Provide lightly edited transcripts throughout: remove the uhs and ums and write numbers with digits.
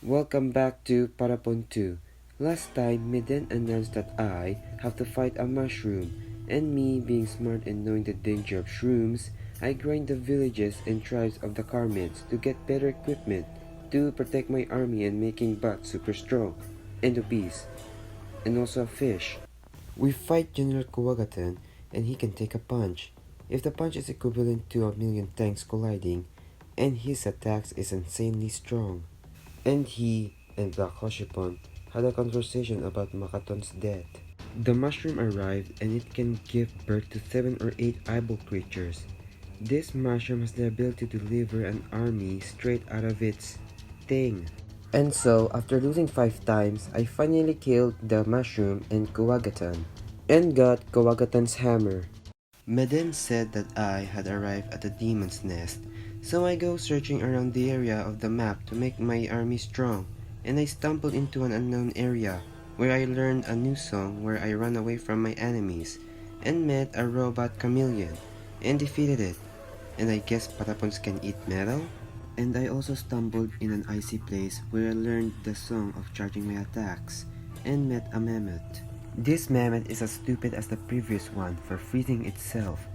Welcome back to Patapon 2. Last time, Miden announced that I have to fight a mushroom, and me being smart and knowing the danger of shrooms, I grind the villages and tribes of the Carmens to get better equipment to protect my army and making bots super strong, and obese, and also a fish. We fight General Kuwagatan, and he can take a punch. If the punch is equivalent to a million tanks colliding, and his attacks is insanely strong. And he and Black Hoshipon had a conversation about Makaton's death. The mushroom arrived and it can give birth to 7 or 8 eyeball creatures. This mushroom has the ability to deliver an army straight out of its thing. And so, after losing 5 times, I finally killed the mushroom and Kuwagatan, and got Kuwagatan's hammer. Meden said that I had arrived at the demon's nest, so I go searching around the area of the map to make my army strong, and I stumbled into an unknown area, where I learned a new song where I ran away from my enemies, and met a robot chameleon, and defeated it. And I guess patapons can eat metal? And I also stumbled in an icy place where I learned the song of charging my attacks, and met a mammoth. This mammoth is as stupid as the previous one for freezing itself,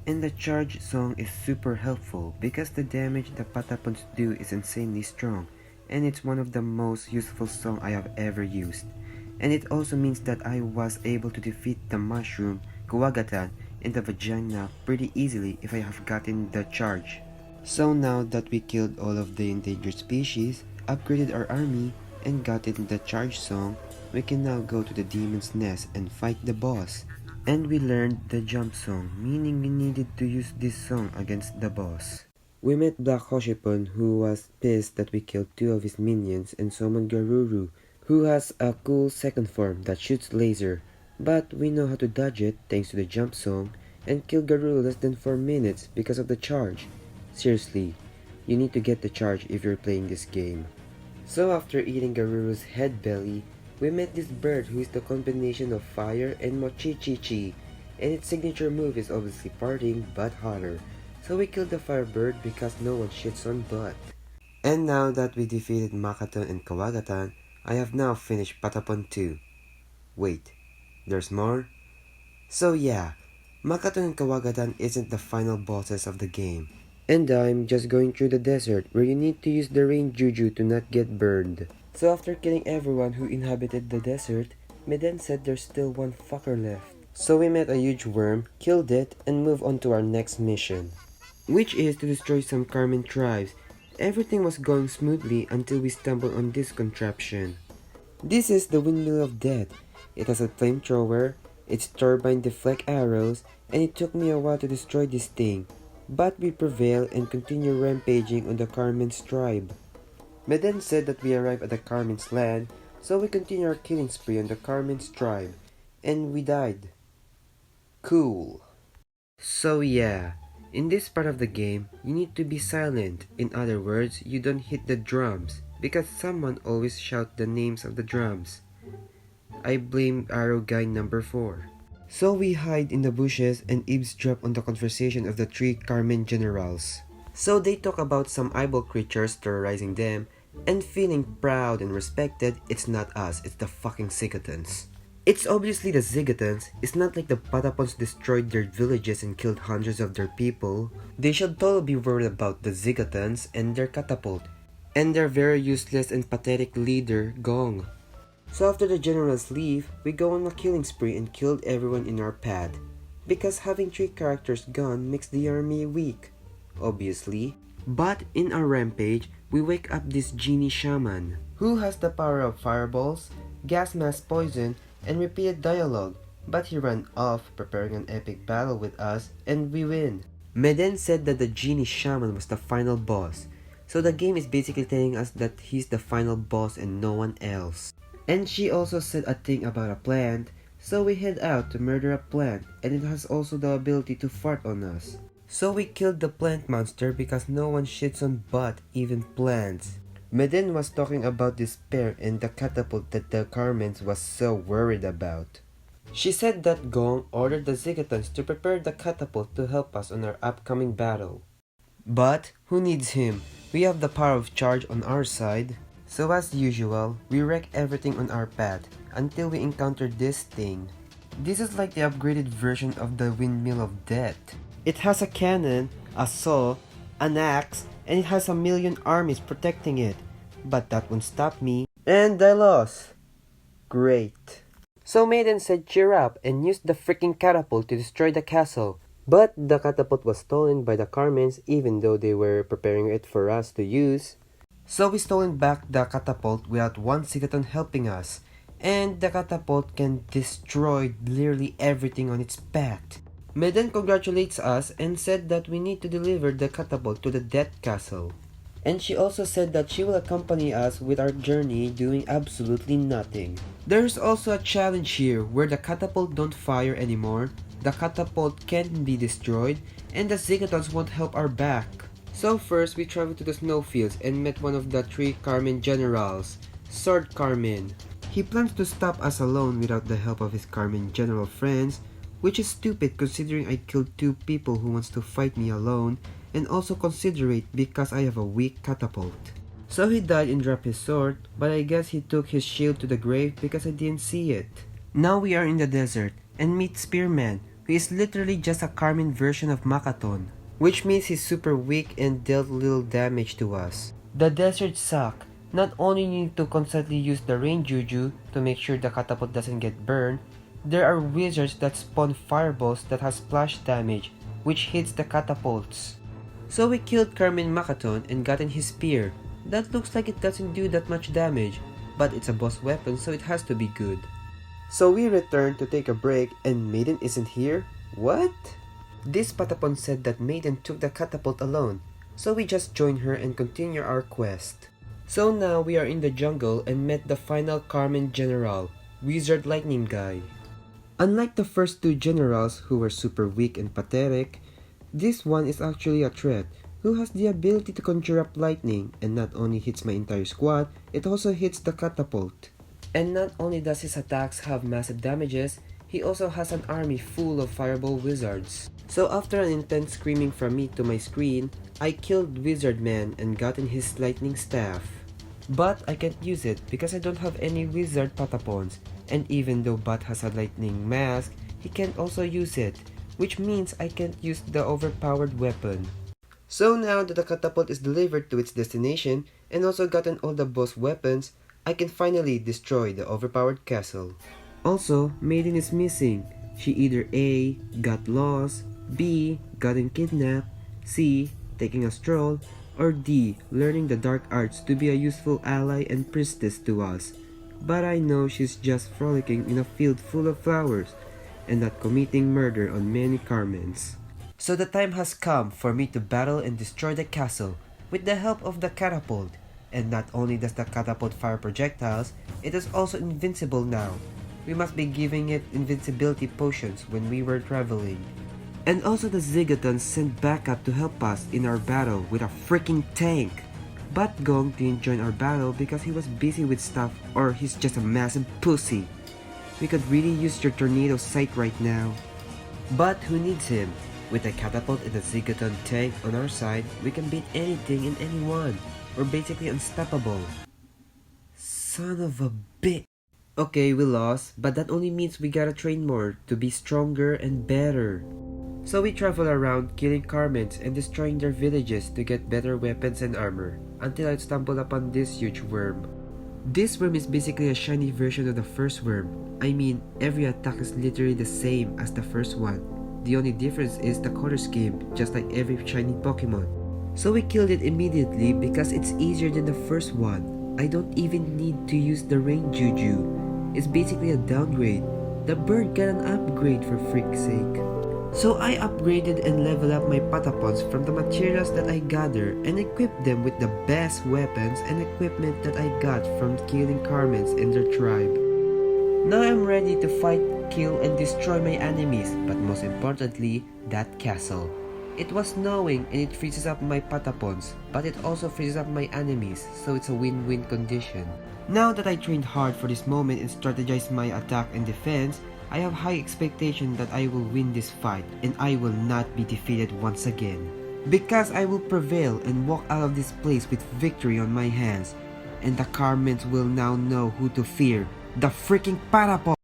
and the charge song is super helpful because the damage the patapons do is insanely strong, and it's one of the most useful song I have ever used. And it also means that I was able to defeat the mushroom, Kuwagatan, and the vagina pretty easily if I have gotten the charge. So now that we killed all of the endangered species, upgraded our army, and gotten the charge song, we can now go to the demon's nest and fight the boss. And we learned the jump song, meaning we needed to use this song against the boss. We met Black Hoshipon, who was pissed that we killed 2 of his minions, and summoned Garuru, who has a cool second form that shoots laser, but we know how to dodge it thanks to the jump song, and kill Garuru less than 4 minutes because of the charge. Seriously, you need to get the charge if you're playing this game. So after eating Garuru's head belly, we met this bird who is the combination of fire and Mochichichi, and its signature move is obviously farting but hotter. So we killed the fire bird because no one shits on butt. And now that we defeated Makaton and Kawagatan, I have now finished Patapon 2. Wait, there's more? So yeah, Makaton and Kawagatan isn't the final bosses of the game. And I'm just going through the desert where you need to use the rain juju to not get burned. So after killing everyone who inhabited the desert, Meden said there's still one fucker left. So we met a huge worm, killed it, and moved on to our next mission, which is to destroy some Carmen tribes. Everything was going smoothly until we stumbled on this contraption. This is the Windmill of Death. It has a flamethrower, its turbine deflect arrows, and it took me a while to destroy this thing. But we prevail and continue rampaging on the Carmen's tribe. Meden said that we arrived at the Carmen's land, so we continue our killing spree on the Carmen's tribe, and we died. Cool. So yeah, in this part of the game, you need to be silent. In other words, you don't hit the drums, because someone always shout the names of the drums. I blame Arrow Guy number 4. So we hide in the bushes and eavesdrop on the conversation of the 3 Carmen generals. So they talk about some eyeball creatures terrorizing them, and feeling proud and respected. It's not us, it's the fucking Zigatons. It's obviously the Zigatons. It's not like the Patapons destroyed their villages and killed hundreds of their people. They should totally be worried about the Zigatons and their catapult, and their very useless and pathetic leader, Gong. So after the generals leave, we go on a killing spree and killed everyone in our path. Because having 3 characters gone makes the army weak, obviously. But in our rampage, we wake up this genie shaman, who has the power of fireballs, gas mask poison, and repeated dialogue. But he ran off preparing an epic battle with us, and we win. Meden said that the genie shaman was the final boss. So the game is basically telling us that he's the final boss and no one else. And she also said a thing about a plant, so we head out to murder a plant, and it has also the ability to fart on us. So we killed the plant monster because no one shits on butt, even plants. Meden was talking about this pair and the catapult that the Carmens was so worried about. She said that Gong ordered the Zigatons to prepare the catapult to help us on our upcoming battle. But who needs him? We have the power of charge on our side. So as usual, we wreck everything on our path until we encounter this thing. This is like the upgraded version of the Windmill of Death. It has a cannon, a saw, an axe, and it has a million armies protecting it. But that won't stop me. And I lost. Great. So Maiden said cheer up and used the freaking catapult to destroy the castle. But the catapult was stolen by the Carmens even though they were preparing it for us to use. So we stolen back the catapult without one Zigaton helping us. And the catapult can destroy literally everything on its path. Maiden congratulates us and said that we need to deliver the catapult to the Death Castle. And she also said that she will accompany us with our journey doing absolutely nothing. There's also a challenge here where the catapult don't fire anymore, the catapult can't be destroyed, and the Zigatons won't help our back. So first we traveled to the snowfields and met one of the 3 Carmen generals, Sword Carmen. He plans to stop us alone without the help of his Carmen general friends, which is stupid considering I killed 2 people who wants to fight me alone, and also considerate because I have a weak catapult. So he died and dropped his sword, but I guess he took his shield to the grave because I didn't see it. Now we are in the desert and meet Spearman, who is literally just a Carmen version of Makaton, which means he's super weak and dealt little damage to us. The desert suck. Not only you need to constantly use the rain juju to make sure the catapult doesn't get burned, there are wizards that spawn fireballs that has splash damage, which hits the catapults. So we killed Carmen Makaton and gotten his spear. That looks like it doesn't do that much damage, but it's a boss weapon so it has to be good. So we returned to take a break and Maiden isn't here? What? This Patapon said that Maiden took the catapult alone, so we just joined her and continue our quest. So now we are in the jungle and met the final Carmen General, Wizard Lightning Guy. Unlike the first 2 generals who were super weak and pathetic, this one is actually a threat who has the ability to conjure up lightning and not only hits my entire squad, it also hits the catapult. And not only does his attacks have massive damages, he also has an army full of fireball wizards. So after an intense screaming from me to my screen, I killed Wizard Man and gotten his lightning staff. But I can't use it because I don't have any wizard patapons, and even though Bat has a lightning mask, he can't also use it, which means I can't use the overpowered weapon. So now that the catapult is delivered to its destination and also gotten all the boss weapons, I can finally destroy the overpowered castle. Also, Maiden is missing. She either A. got lost, B. gotten kidnapped, C. taking a stroll, or D. learning the dark arts to be a useful ally and priestess to us. But I know she's just frolicking in a field full of flowers and not committing murder on many Carmens. So the time has come for me to battle and destroy the castle with the help of the catapult. And not only does the catapult fire projectiles, it is also invincible now. We must be giving it invincibility potions when we were traveling. And also the Zigatons sent backup to help us in our battle with a freaking tank. But Gong didn't join our battle because he was busy with stuff or he's just a massive pussy. We could really use your tornado sight right now. But who needs him? With the catapult and the Zigaton tank on our side, we can beat anything and anyone. We're basically unstoppable. Son of a bitch. Okay, we lost, but that only means we gotta train more to be stronger and better. So we travel around killing Carmens and destroying their villages to get better weapons and armor, until I stumbled upon this huge worm. This worm is basically a shiny version of the first worm. I mean, every attack is literally the same as the first one. The only difference is the color scheme, just like every shiny Pokemon. So we killed it immediately because it's easier than the first one. I don't even need to use the rain juju. It's basically a downgrade. The bird got an upgrade for freak's sake. So I upgraded and leveled up my Patapons from the materials that I gather and equipped them with the best weapons and equipment that I got from killing Carmens and their tribe. Now I'm ready to fight, kill, and destroy my enemies, but most importantly, that castle. It was snowing and it freezes up my Patapons, but it also freezes up my enemies, so it's a win-win condition. Now that I trained hard for this moment and strategized my attack and defense, I have high expectation that I will win this fight and I will not be defeated once again. Because I will prevail and walk out of this place with victory on my hands. and the Carmens will now know who to fear. The freaking Patapon!